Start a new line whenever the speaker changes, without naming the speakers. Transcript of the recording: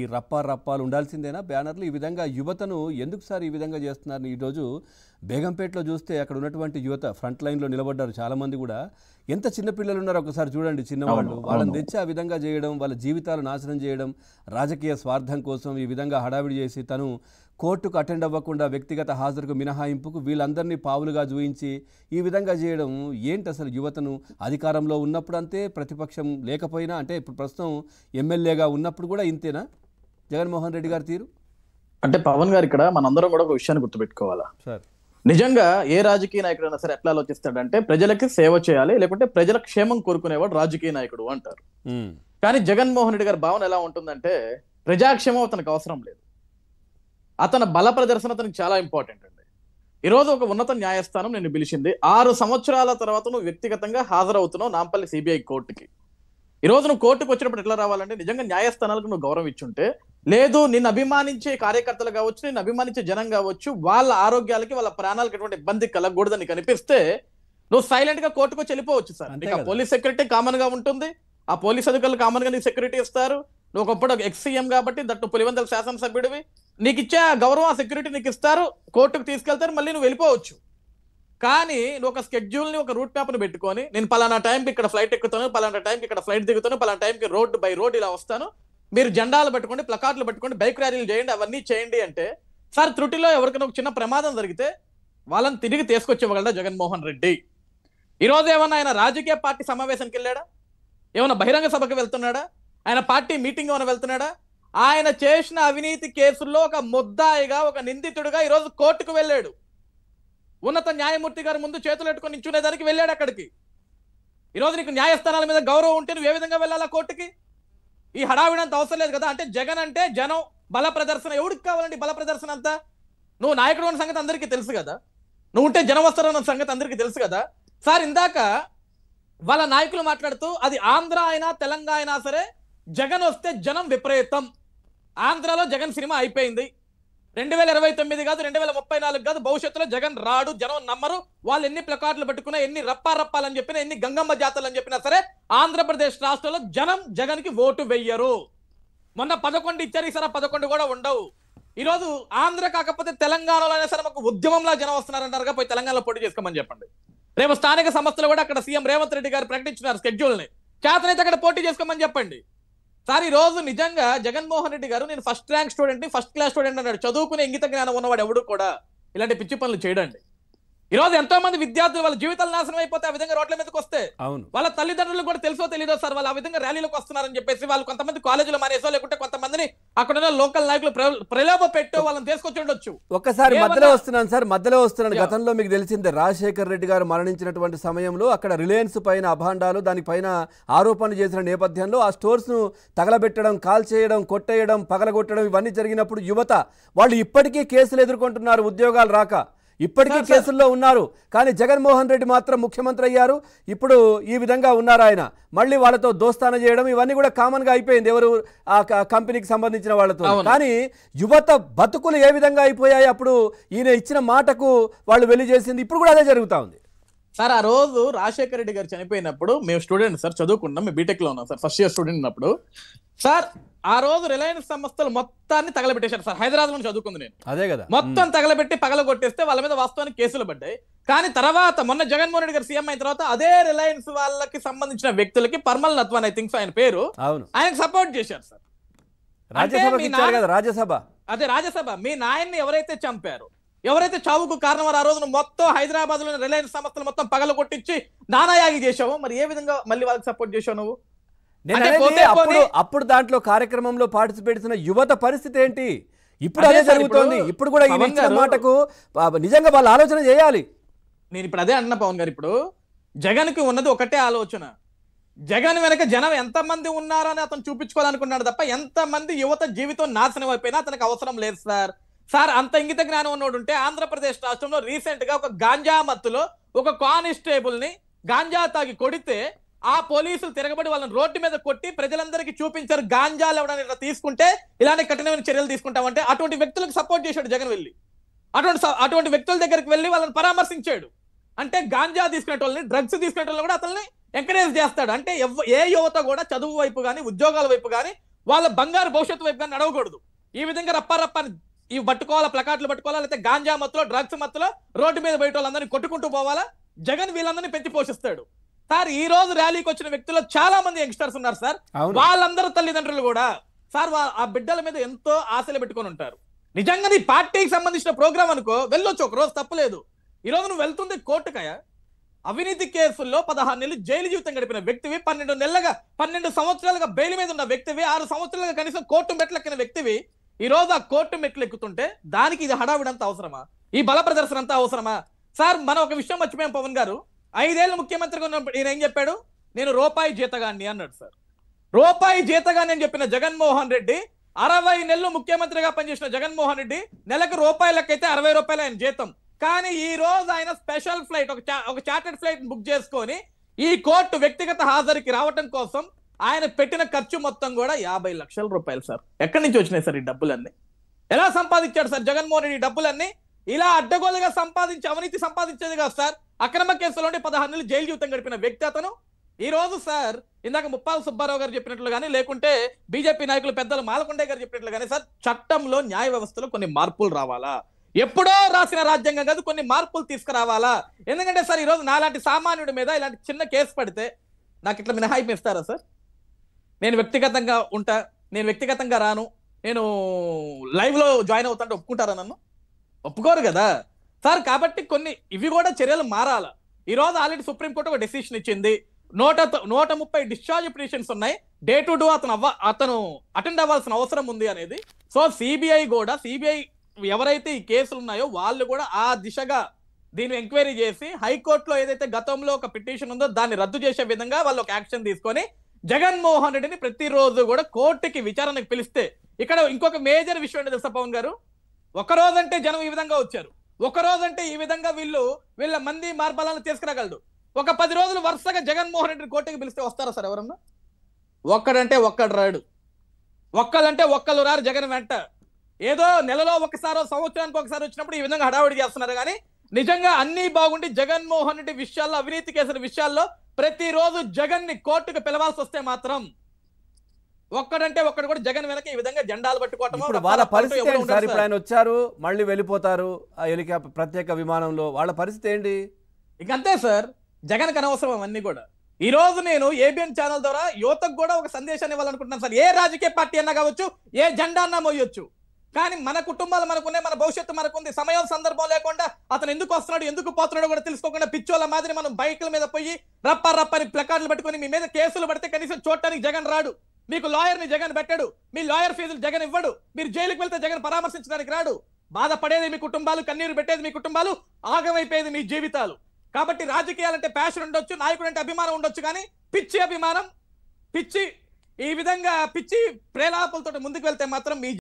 ఈ రప్పాలు ఉండాల్సిందేనా బ్యానర్లు? ఈ విధంగా యువతను ఎందుకు సార్ ఈ విధంగా చేస్తున్నారు? ఈరోజు బేగంపేటలో చూస్తే అక్కడ ఉన్నటువంటి యువత ఫ్రంట్ లైన్లో నిలబడ్డారు చాలామంది కూడా. ఎంత చిన్న పిల్లలు ఉన్నారో ఒకసారి చూడండి, చిన్నవాళ్ళు. వాళ్ళని తెచ్చి ఆ విధంగా చేయడం, వాళ్ళ జీవితాలు నాశనం చేయడం, రాజకీయ స్వార్థం కోసం ఈ విధంగా హడావిడి చేసి తను కోర్టుకు అటెండ్ అవ్వకుండా వ్యక్తిగత హాజరుకు మినహాయింపుకు వీళ్ళందరినీ పావులుగా చూయించి ఈ విధంగా చేయడం ఏంటి అసలు? యువతను అధికారంలో ఉన్నప్పుడు అంతే, ప్రతిపక్షం లేకపోయినా, అంటే ఇప్పుడు ప్రస్తుతం ఎమ్మెల్యేగా ఉన్నప్పుడు కూడా ఇంతేనా జగన్మోహన్ రెడ్డి గారి తీరు?
అంటే పవన్ గారు ఇక్కడ మనందరం కూడా ఒక విషయాన్ని గుర్తుపెట్టుకోవాలా
సార్.
నిజంగా ఏ రాజకీయ నాయకుడైనా సరే ఎట్లా ఆలోచిస్తాడంటే ప్రజలకి సేవ చేయాలి, లేకుంటే ప్రజల క్షేమం కోరుకునేవాడు రాజకీయ నాయకుడు అంటారు. కానీ జగన్మోహన్ రెడ్డి గారి భావన ఎలా ఉంటుందంటే ప్రజాక్షేమం అతనికి అవసరం లేదు, అతని బల ప్రదర్శన అతనికి చాలా ఇంపార్టెంట్ అండి. ఈరోజు ఒక ఉన్నత న్యాయస్థానం నిన్ను పిలిచింది, 6 సంవత్సరాల తర్వాత నువ్వు వ్యక్తిగతంగా హాజరవుతున్నావు నాంపల్లి సిబిఐ కోర్టుకి. ఈ రోజు నువ్వు కోర్టుకు వచ్చినప్పుడు ఎట్లా రావాలంటే నిజంగా న్యాయస్థానాలకు నువ్వు గౌరవం ఇచ్చుంటే, లేదు నిన్ను అభిమానించే కార్యకర్తలు కావచ్చు, నిన్ను అభిమానించే జనం కావచ్చు, వాళ్ళ ఆరోగ్యాలకి వాళ్ళ ప్రాణాలకి ఎటువంటి ఇబ్బంది కలగకూడదని కనిపిస్తే నువ్వు సైలెంట్ గా కోర్టుకు వచ్చి వెళ్ళిపోవచ్చు సార్. నీకు పోలీస్ సెక్యూరిటీ కామన్ గా ఉంటుంది, ఆ పోలీస్ అధికారులు కామన్ గా నీకు సెక్యూరిటీ ఇస్తారు. నువ్వు ఒకప్పుడు ఎక్స్ సీఎం కాబట్టి దట్టు పులివెందుల శాసనసభ్యుడివి, నీకు ఇచ్చే గౌరవం ఆ సెక్యూరిటీ నీకు ఇస్తారు, కోర్టుకు తీసుకెళ్తారు, మళ్ళీ నువ్వు వెళ్ళిపోవచ్చు. కానీ నువ్వు ఒక స్కెడ్యూల్ ని, ఒక రూట్ మ్యాప్ ని పెట్టుకొని నేను పలానా టైంకి ఇక్కడ ఫ్లైట్ ఎక్కుతాను, పలానా టైంకి ఇక్కడ ఫ్లైట్ దిగుతాను, పలానా టైంకి రోడ్ బై రోడ్ ఇలా వస్తాను, మీరు జెండాలు పెట్టుకోండి, ప్లకార్డులు పెట్టుకోండి, బైక్ ర్యాలీలు చేయండి, అవన్నీ చేయండి అంటే సార్ త్రుటిలో ఎవరికైనా ఒక చిన్న ప్రమాదం జరిగితే వాళ్ళని తిరిగి తీసుకొచ్చేవగలడా జగన్మోహన్ రెడ్డి? ఈరోజు ఏమన్నా ఆయన రాజకీయ పార్టీ సమావేశానికి వెళ్ళాడా? ఏమన్నా బహిరంగ సభకు వెళ్తున్నాడా? ఆయన పార్టీ మీటింగ్ ఏమైనా వెళ్తున్నాడా? ఆయన చేసిన అవినీతి కేసుల్లో ఒక ముద్దాయిగా, ఒక నిందితుడిగా ఈరోజు కోర్టుకు వెళ్ళాడు. ఉన్నత న్యాయమూర్తి గారి ముందు చేతులు పెట్టుకొని నించునేదానికి వెళ్ళాడు అక్కడికి. ఈరోజు నీకు న్యాయస్థానాల మీద గౌరవం ఉంటే నువ్వు ఏ విధంగా వెళ్ళాలా కోర్టుకి? ఈ హడావిడంత అవసరం లేదు కదా. అంటే జగన్ అంటే జనం, బల ప్రదర్శన ఎవరికి కావాలండి బల ప్రదర్శన అంతా? నువ్వు నాయకుడు అన్న సంగతి అందరికీ తెలుసు కదా, నువ్వు ఉంటే జనం వస్తారన్న సంగతి అందరికీ తెలుసు కదా. సార్ ఇందాక వాళ్ళ నాయకులు మాట్లాడుతూ అది ఆంధ్ర అయినా తెలంగాణ అయినా సరే జగన్ వస్తే జనం విపరీతం, ఆంధ్రాలో జగన్ సినిమా అయిపోయింది, 2029 కాదు 2034 కాదు, భవిష్యత్తులో జగన్ రాడు, జనం నమ్మరు, వాళ్ళు ఎన్ని ప్లకార్డులు పెట్టుకున్నా, ఎన్ని రప్పారప్పాలని చెప్పినా, ఎన్ని గంగమ్మ జాతరలు అని చెప్పినా సరే ఆంధ్రప్రదేశ్ రాష్ట్రంలో జనం జగన్ కి ఓటు వెయ్యరు. మొన్న 11 ఇచ్చారు, ఈసారి 11 కూడా ఉండవు. ఈరోజు ఆంధ్ర కాకపోతే తెలంగాణలో అయినా సరే మాకు ఉద్యమంలా జనం వస్తున్నారంటారుగా, పోయి తెలంగాణలో పోటీ చేసుకోమని చెప్పండి. రేపు స్థానిక సంస్థలు కూడా అక్కడ సీఎం రేవంత్ రెడ్డి గారు ప్రకటించినారు షెడ్యూల్ ని, చేతనైతే అక్కడ పోటీ చేసుకోమని చెప్పండి. సార్ ఈ రోజు నిజంగా జగన్మోహన్ రెడ్డి గారు నేను ఫస్ట్ ర్యాంక్ స్టూడెంట్ ని, ఫస్ట్ క్లాస్ స్టూడెంట్ అన్నాడు. చదువుకునే ఇంగిత జ్ఞానం ఉన్నవాడు ఎవడు కూడా ఇలాంటి పిచ్చి పనులు చేయడండి. ఈ రోజు ఎంతో మంది విద్యార్థులు వాళ్ళ జీవితాలు నాశనం అయిపోతే ఆ విధంగా రోడ్ల మీదకి వస్తే వాళ్ళ తల్లిదండ్రులు కూడా తెలుసో తెలీదో సార్ వాళ్ళు ఆ విధంగా ర్యాలీలకు వస్తున్నారని చెప్పేసి వాళ్ళు కొంతమంది కాలేజీలో మానేసో, లేకుంటే కొంతమందిని అక్కడ లోకల్ నాయకులు ప్రలోభ పెట్టో వాళ్ళని తీసుకొచ్చి ఉండొచ్చు.
ఒక్కసారి మధ్యలో వస్తున్నాను సార్, మధ్యలో వస్తున్నాను. గతంలో మీకు తెలిసిందే రాజశేఖర్ రెడ్డి గారు మరణించినటువంటి సమయంలో అక్కడ రిలయన్స్ పైన అభాండాలు, దానిపైన ఆరోపణలు చేసిన నేపథ్యంలో ఆ స్టోర్స్ ను తగలబెట్టడం, కాల్ చేయడం, కొట్టేయడం, పగలగొట్టడం ఇవన్నీ జరిగినప్పుడు యువత వాళ్ళు ఇప్పటికీ కేసులు ఎదుర్కొంటున్నారు, ఉద్యోగాలు రాక ఇప్పటికీ కేసుల్లో ఉన్నారు. కానీ జగన్మోహన్ రెడ్డి మాత్రం ముఖ్యమంత్రి అయ్యారు, ఇప్పుడు ఈ విధంగా ఉన్నారు ఆయన. మళ్ళీ వాళ్ళతో దోస్తాన చేయడం ఇవన్నీ కూడా కామన్ గా అయిపోయింది, ఎవరు ఆ కంపెనీకి సంబంధించిన వాళ్ళతో. కానీ యువత బతుకులు ఏ విధంగా అయిపోయాయి? అప్పుడు ఈయన ఇచ్చిన మాటకు వాళ్ళు వెళ్లి చేసింది, ఇప్పుడు కూడా అదే జరుగుతా ఉంది.
సార్ ఆ రోజు రాజశేఖర రెడ్డి గారు చనిపోయినప్పుడు మేము స్టూడెంట్ సార్, చదువుకున్నాం, మేము బీటెక్ లో ఉన్నాం సార్, ఫస్ట్ ఇయర్ స్టూడెంట్ ఉన్నప్పుడు సార్ ఆ రోజు రిలయన్స్ సంస్థలు మొత్తాన్ని తగలబెట్టేశారు సార్. హైదరాబాద్ లో చదువుకుంది నేను,
అదే కదా,
మొత్తం తగలబెట్టి పగల కొట్టేస్తే వాళ్ళ మీద వాస్తవానికి కేసులు పడ్డాయి. కానీ తర్వాత మొన్న జగన్మోహన్ రెడ్డి గారు సీఎం అయిన తర్వాత అదే రిలయన్స్ వాళ్ళకి సంబంధించిన వ్యక్తులకి పర్మల్ నత్వాన్ ఐ థింక్ ఆయన పేరు, ఆయనకు సపోర్ట్ చేశారు సార్.
రాజ్యసభ,
అదే రాజ్యసభ. మీ నాయన్ని ఎవరైతే చంపారు, ఎవరైతే చావుకు కారణం ఆ రోజున మొత్తం హైదరాబాద్ లోని రిలయన్స్ సంస్థలు మొత్తం పగల కొట్టించి నానాయాగి చేశావు, మరి ఏ విధంగా మళ్ళీ వాళ్ళకి సపోర్ట్ చేశావు నువ్వు?
అప్పుడు దాంట్లో కార్యక్రమంలో పార్టిసిపేట్ చేసిన యువత పరిస్థితి ఏంటి? ఇప్పుడు అదే జరుగుతోంది. ఇప్పుడు కూడా ఈ మాటకు నిజంగా వాళ్ళు ఆలోచన చేయాలి.
నేను ఇప్పుడు అదే అన్న పవన్ గారు, ఇప్పుడు జగన్ కి ఉన్నది ఒకటే ఆలోచన, జగన్ వెనక జనం ఎంతమంది ఉన్నారని అతను చూపించుకోవాలనుకున్నాడు తప్ప ఎంతమంది యువత జీవితం నాశనం అయిపోయినా అతనికి అవసరం లేదు సార్. సార్ అంత ఇంగిత జ్ఞానం ఉన్నోడు ఉంటే ఆంధ్రప్రదేశ్ రాష్ట్రంలో రీసెంట్ గా ఒక గాంజా మత్తులో ఒక కానిస్టేబుల్ ని గాంజా తాగి కొడితే ఆ పోలీసులు తిరగబడి వాళ్ళని రోడ్డు మీద కొట్టి ప్రజలందరికీ చూపించారు, గాంజాలు ఎవరైనా ఇట్లా తీసుకుంటే ఇలాంటి కఠినమైన చర్యలు తీసుకుంటామంటే అటువంటి వ్యక్తులకు సపోర్ట్ చేశాడు జగన్. వెళ్ళి అటువంటి వ్యక్తుల దగ్గరికి వెళ్ళి వాళ్ళని పరామర్శించాడు. అంటే గాంజా తీసుకునే వాళ్ళని, డ్రగ్స్ తీసుకునే వాళ్ళని కూడా అతన్ని ఎంకరేజ్ చేస్తాడు. అంటే ఏ యువత కూడా చదువు వైపు కానీ, ఉద్యోగాల వైపు కానీ, వాళ్ళ బంగారు భవిష్యత్తు వైపుగా నడవకూడదు. ఈ విధంగా రప్పారప్పని ఇవి పట్టుకోవాలా, ప్లకార్డులు పట్టుకోవాలా, లేకపోతే గాంజా మత్తులో డ్రగ్స్ మత్తులో రోడ్డు మీద బయట వాళ్ళందరినీ కొట్టుకుంటూ పోవాలా. జగన్ వీళ్ళందరినీ పెంచి పోషిస్తాడు సార్. ఈ రోజు ర్యాలీకి వచ్చిన వ్యక్తుల్లో చాలా మంది యంగ్స్టర్స్ ఉన్నారు సార్. వాళ్ళందరూ తల్లిదండ్రులు కూడా సార్ ఆ బిడ్డల మీద ఎంతో ఆశలు పెట్టుకొని ఉంటారు. నిజంగా నీ పార్టీకి సంబంధించిన ప్రోగ్రామ్ అనుకో, వెళ్ళొచ్చు, ఒక రోజు తప్పలేదు. ఈ రోజు నువ్వు వెళ్తుంది కోర్టుకయ. అవినీతి కేసుల్లో 16 నెలలు జైలు జీవితం గడిపిన వ్యక్తివి, 12 సంవత్సరాలుగా బెయిల్ మీద ఉన్న వ్యక్తివి, 6 సంవత్సరాలుగా కనీసం కోర్టు మెట్లు ఎక్కిన వ్యక్తివి. ఈ రోజు ఆ కోర్టు మెట్లు ఎక్కుతుంటే దానికి ఇది హడావిడంతా అవసరమా? ఈ బల ప్రదర్శన అంతా అవసరమా? సార్ మనం ఒక విషయం మర్చిపోయాం. పవన్ గారు 5 ఏళ్ళు ముఖ్యమంత్రిగా ఉన్నప్పుడు ఈయన ఏం చెప్పాడు? నేను రూపాయి జీతగాన్ని అన్నాడు సార్. రూపాయి జీతగాన్ని అని చెప్పిన జగన్మోహన్ రెడ్డి 60 నెలలు ముఖ్యమంత్రిగా పనిచేసిన జగన్మోహన్ రెడ్డి నెలకు రూపాయలకైతే 60 రూపాయలు ఆయన జీతం. కానీ ఈ రోజు ఆయన స్పెషల్ ఫ్లైట్, ఒక చార్టెడ్ ఫ్లైట్ బుక్ చేసుకొని ఈ కోర్టు వ్యక్తిగత హాజరుకి రావటం కోసం ఆయన పెట్టిన ఖర్చు మొత్తం కూడా 50 లక్షల రూపాయలు సార్. ఎక్కడి నుంచి వచ్చినాయి సార్ ఈ డబ్బులన్నీ? ఎలా సంపాదించాడు సార్ జగన్మోహన్ రెడ్డి ఈ డబ్బులన్నీ? ఇలా అడ్డగోలుగా సంపాదించి అవినీతి సంపాదించేది కాదు సార్. అక్రమ కేసులోనే 16 నెలలు జైలు జీవితం గడిపిన వ్యక్తి అతను. ఈ రోజు సార్ ఇందాక ముప్పాల సుబ్బారావు గారు చెప్పినట్లు కానీ, లేకుంటే బీజేపీ నాయకులు పెద్దలు మాలకొండే గారు చెప్పినట్లు కానీ సార్, చట్టంలో న్యాయ వ్యవస్థలో కొన్ని మార్పులు రావాలా. ఎప్పుడో రాసిన రాజ్యాంగం కాదు, కొన్ని మార్పులు తీసుకురావాలా. ఎందుకంటే సార్ ఈ రోజు నాలాంటి సామాన్యుడి మీద ఇలాంటి చిన్న కేసు పడితే నాకు ఇట్లా మినహాయింపు ఇస్తారా సార్? నేను వ్యక్తిగతంగా ఉంటా, నేను వ్యక్తిగతంగా రాను, నేను లైవ్ లో జాయిన్ అవుతాంటే ఒప్పుకుంటారా? నన్ను ఒప్పుకోరు కదా సార్. కాబట్టి కొన్ని ఇవి కూడా చర్యలు మారాల. ఈ రోజు ఆల్రెడీ సుప్రీంకోర్టు ఒక డెసిషన్ ఇచ్చింది. 130 డిశ్చార్జ్ పిటిషన్స్ ఉన్నాయి. డే టు డే అతను అటెండ్ అవ్వాల్సిన అవసరం ఉంది అనేది. సో సిబిఐ ఎవరైతే ఈ కేసులు ఉన్నాయో వాళ్ళు కూడా ఆ దిశగా దీన్ని ఎంక్వైరీ చేసి హైకోర్టులో ఏదైతే గతంలో ఒక పిటిషన్ ఉందో దాన్ని రద్దు చేసే విధంగా వాళ్ళు ఒక యాక్షన్ తీసుకొని జగన్మోహన్ రెడ్డిని ప్రతిరోజు కూడా కోర్టుకి విచారణకు పిలిస్తే, ఇక్కడ ఇంకొక మేజర్ విషయం ఏంటో తెలుసా పవన్ గారు? ఒక రోజంటే జనం ఈ విధంగా వచ్చారు, ఒక రోజంటే ఈ విధంగా వీళ్ళ మంది మార్బలాలను తీసుకురాగలడు. ఒక 10 రోజులు వరుసగా జగన్మోహన్ రెడ్డిని కోర్టుకి పిలిస్తే వస్తారా సార్ ఎవరన్నా? ఒక్కడంటే ఒక్కడు రాడు, ఒక్కళ్ళంటే ఒక్కళ్ళు రారు జగన్ వెంట. ఏదో నెలలో ఒకసారో సంవత్సరానికి ఒకసారి వచ్చినప్పుడు ఈ విధంగా హడావుడి చేస్తున్నారు. కానీ నిజంగా అన్ని బాగుండి జగన్మోహన్ రెడ్డి విషయాల్లో, అవినీతి కేసుల విషయాల్లో ప్రతిరోజు జగన్ ని కోర్టుకు పిలవాల్సి వస్తే మాత్రం ఒక్కడంటే ఒక్కడు కూడా జగన్ వెనక ఈ విధంగా జెండాలు పట్టుకోవటం.
వాళ్ళ పరిస్థితి ఏంటి సార్? ఇప్పుడు ఆయన వచ్చారు, మళ్ళీ వెళ్ళిపోతారు ఆ హెలికాప్టర్ ప్రత్యేక విమానంలో, వాళ్ళ పరిస్థితి ఏంటి? ఇంకంతే సార్, జగన్ కనవసరం అవన్నీ కూడా. ఈ రోజు నేను ఏబిఎన్ ఛానల్ ద్వారా యువతకు కూడా ఒక సందేశాన్ని ఇవ్వాలనుకుంటున్నాను సార్. ఏ రాజకీయ పార్టీ అన్నా కావచ్చు, ఏ జెండా అన్నా మోయొచ్చు, కానీ మన కుటుంబాలు మనకున్నాయి, మన భవిష్యత్తు మనకుంది. సమయం సందర్భం లేకుండా అతను ఎందుకు వస్తున్నాడు, ఎందుకు పోతున్నాడో కూడా తెలుసుకోకుండా పిచ్చోళ్ళ మాదిరి మనం బైకుల మీద పోయి రప్పని ప్లకార్డులు పట్టుకొని మీ మీద కేసులు పడితే కనీసం చూడటానికి జగన్ రాడు. మీకు లాయర్ ని జగన్ పెట్టాడు, మీ లాయర్ ఫీజులు జగన్ ఇవ్వడు, మీరు జైలుకి వెళ్తే జగన్ పరామర్శించడానికి రాడు. బాధపడేది మీ కుటుంబాలు, కన్నీరు పెట్టేది మీ కుటుంబాలు, ఆగమైపోయేది మీ జీవితాలు. కాబట్టి రాజకీయాలంటే ప్యాషన్ ఉండొచ్చు, నాయకుడు అంటే అభిమానం ఉండొచ్చు, కానీ పిచ్చి అభిమానం, పిచ్చి ఈ విధంగా పిచ్చి ప్రేలాపలతో ముందుకు వెళ్తే మాత్రం మీ